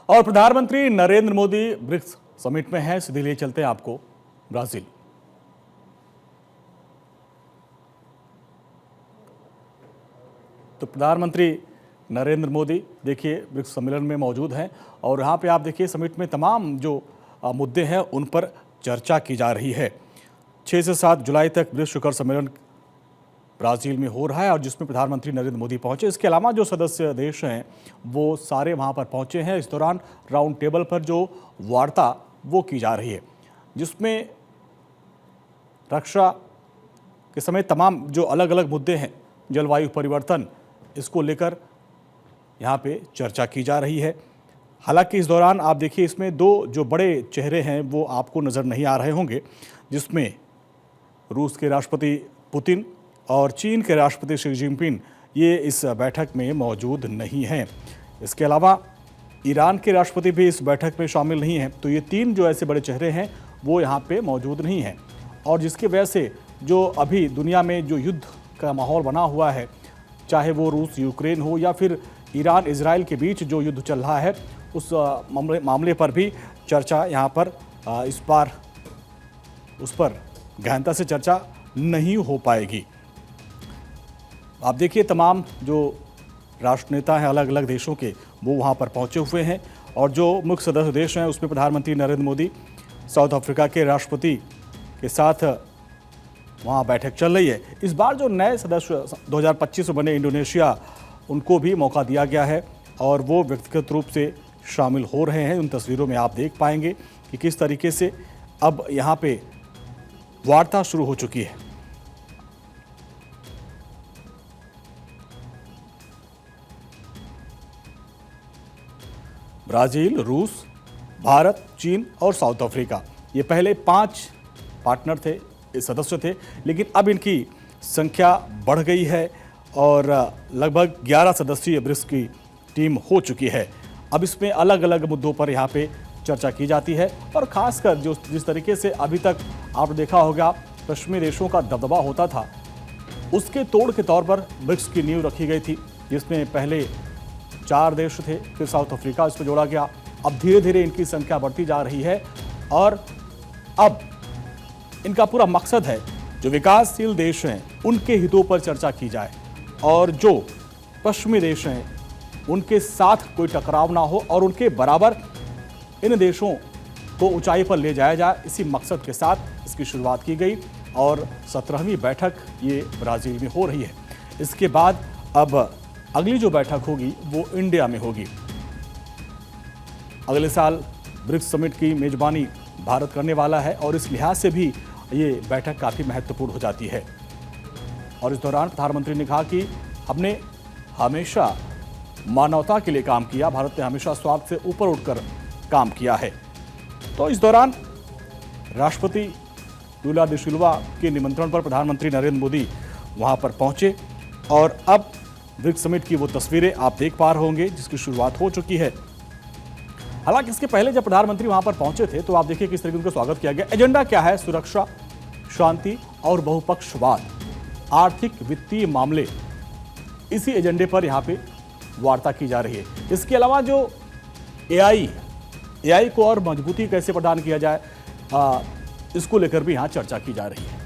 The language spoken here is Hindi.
और प्रधानमंत्री नरेंद्र मोदी ब्रिक्स समिट में हैं, सीधे लिए चलते हैं आपको ब्राजील। तो प्रधानमंत्री नरेंद्र मोदी देखिए ब्रिक्स सम्मेलन में मौजूद हैं और यहाँ पे आप देखिए समिट में तमाम जो मुद्दे हैं उन पर चर्चा की जा रही है। 6 से 7 जुलाई तक ब्रिक्स शिखर सम्मेलन ब्राज़ील में हो रहा है और जिसमें प्रधानमंत्री नरेंद्र मोदी पहुंचे। इसके अलावा जो सदस्य देश हैं वो सारे वहां पर पहुंचे हैं। इस दौरान राउंड टेबल पर जो वार्ता वो की जा रही है, जिसमें रक्षा के समय तमाम जो अलग अलग मुद्दे हैं, जलवायु परिवर्तन, इसको लेकर यहाँ पे चर्चा की जा रही है। हालांकि इस दौरान आप देखिए इसमें 2 जो बड़े चेहरे हैं वो आपको नज़र नहीं आ रहे होंगे, जिसमें रूस के राष्ट्रपति पुतिन और चीन के राष्ट्रपति शी जिनपिंग ये इस बैठक में मौजूद नहीं हैं। इसके अलावा ईरान के राष्ट्रपति भी इस बैठक में शामिल नहीं हैं। तो ये 3 जो ऐसे बड़े चेहरे हैं वो यहाँ पे मौजूद नहीं हैं और जिसकी वजह से जो अभी दुनिया में जो युद्ध का माहौल बना हुआ है, चाहे वो रूस यूक्रेन हो या फिर ईरान इजराइल के बीच जो युद्ध चल रहा है, उस मामले पर भी चर्चा यहाँ पर इस बार उस पर गहनता से चर्चा नहीं हो पाएगी। आप देखिए तमाम जो राष्ट्र नेता हैं अलग अलग देशों के वो वहाँ पर पहुँचे हुए हैं और जो मुख्य सदस्य देश हैं उसमें प्रधानमंत्री नरेंद्र मोदी साउथ अफ्रीका के राष्ट्रपति के साथ वहाँ बैठक चल रही है। इस बार जो नए सदस्य 2025 में बने इंडोनेशिया, उनको भी मौका दिया गया है और वो व्यक्तिगत रूप से शामिल हो रहे हैं। उन तस्वीरों में आप देख पाएंगे कि किस तरीके से अब यहाँ पे वार्ता शुरू हो चुकी है। ब्राज़ील, रूस, भारत, चीन और साउथ अफ्रीका, ये पहले 5 पार्टनर थे, सदस्य थे, लेकिन अब इनकी संख्या बढ़ गई है और लगभग 11 सदस्यीय ब्रिक्स की टीम हो चुकी है। अब इसमें अलग अलग मुद्दों पर यहाँ पे चर्चा की जाती है और ख़ासकर जो जिस तरीके से अभी तक आपने देखा होगा पश्चिमी देशों का दबदबा होता था, उसके तोड़ के तौर पर ब्रिक्स की नींव रखी गई थी, जिसमें पहले 4 देश थे, फिर साउथ अफ्रीका इसमें जोड़ा गया। अब धीरे धीरे इनकी संख्या बढ़ती जा रही है और अब इनका पूरा मकसद है जो विकासशील देश हैं उनके हितों पर चर्चा की जाए और जो पश्चिमी देश हैं उनके साथ कोई टकराव ना हो और उनके बराबर इन देशों को ऊंचाई पर ले जाया जाए। इसी मकसद के साथ इसकी शुरुआत की गई और 17वीं बैठक ये ब्राज़ील में हो रही है। इसके बाद अब अगली जो बैठक होगी वो इंडिया में होगी। अगले साल ब्रिक्स समिट की मेजबानी भारत करने वाला है और इस लिहाज से भी ये बैठक काफ़ी महत्वपूर्ण हो जाती है। और इस दौरान प्रधानमंत्री ने कहा कि हमने हमेशा मानवता के लिए काम किया, भारत ने हमेशा स्वार्थ से ऊपर उठकर काम किया है। तो इस दौरान राष्ट्रपति लुला डी सिल्वा के निमंत्रण पर प्रधानमंत्री नरेंद्र मोदी वहां पर पहुंचे और अब ब्रिक्स समिट की वो तस्वीरें आप देख पा रहे होंगे जिसकी शुरुआत हो चुकी है। हालांकि इसके पहले जब प्रधानमंत्री वहां पर पहुंचे थे तो आप देखिए किस तरीके उनका स्वागत किया गया। एजेंडा क्या है? सुरक्षा, शांति और बहुपक्षवाद, आर्थिक वित्तीय मामले, इसी एजेंडे पर यहाँ पे वार्ता की जा रही है। इसके अलावा जो एआई को और मजबूती कैसे प्रदान किया जाए, इसको लेकर भी यहाँ चर्चा की जा रही है।